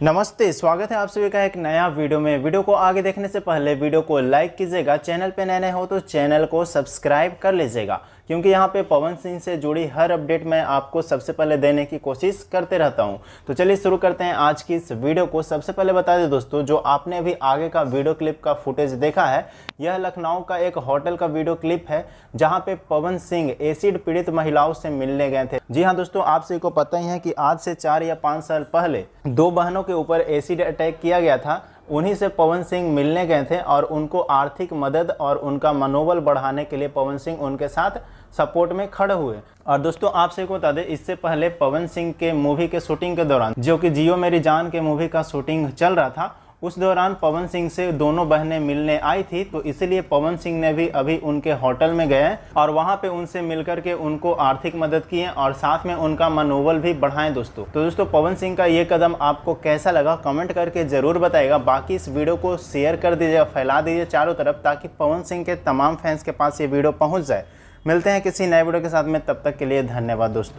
नमस्ते, स्वागत है आप सभी का एक नया वीडियो में। वीडियो को आगे देखने से पहले वीडियो को लाइक कीजिएगा, चैनल पे नए हो तो चैनल को सब्सक्राइब कर लीजिएगा, क्योंकि यहाँ पे पवन सिंह से जुड़ी हर अपडेट मैं आपको सबसे पहले देने की कोशिश करते रहता हूँ। तो चलिए शुरू करते हैं आज की इस वीडियो को। सबसे पहले बता दें दोस्तों, जो आपने अभी आगे का वीडियो क्लिप का फुटेज देखा है, यह लखनऊ का एक होटल का वीडियो क्लिप है, जहाँ पे पवन सिंह एसिड पीड़ित महिलाओं से मिलने गए थे। जी हाँ दोस्तों, आप सभी को पता ही है कि आज से 4 या 5 साल पहले 2 बहनों के ऊपर एसिड अटैक किया गया था। उन्हीं से पवन सिंह मिलने गए थे और उनको आर्थिक मदद और उनका मनोबल बढ़ाने के लिए पवन सिंह उनके साथ सपोर्ट में खड़े हुए। और दोस्तों आप सभी को बता दें, इससे पहले पवन सिंह के मूवी के शूटिंग के दौरान, जो कि जियो मेरी जान के मूवी का शूटिंग चल रहा था, उस दौरान पवन सिंह से दोनों बहनें मिलने आई थी। तो इसलिए पवन सिंह ने भी अभी उनके होटल में गए और वहां पे उनसे मिलकर के उनको आर्थिक मदद की है और साथ में उनका मनोबल भी बढ़ाएं दोस्तों। तो दोस्तों पवन सिंह का ये कदम आपको कैसा लगा कमेंट करके जरूर बताइएगा। बाकी इस वीडियो को शेयर कर दीजिएगा, फैला दीजिए चारों तरफ, ताकि पवन सिंह के तमाम फैंस के पास ये वीडियो पहुँच जाए। मिलते हैं किसी नए वीडियो के साथ में, तब तक के लिए धन्यवाद दोस्तों।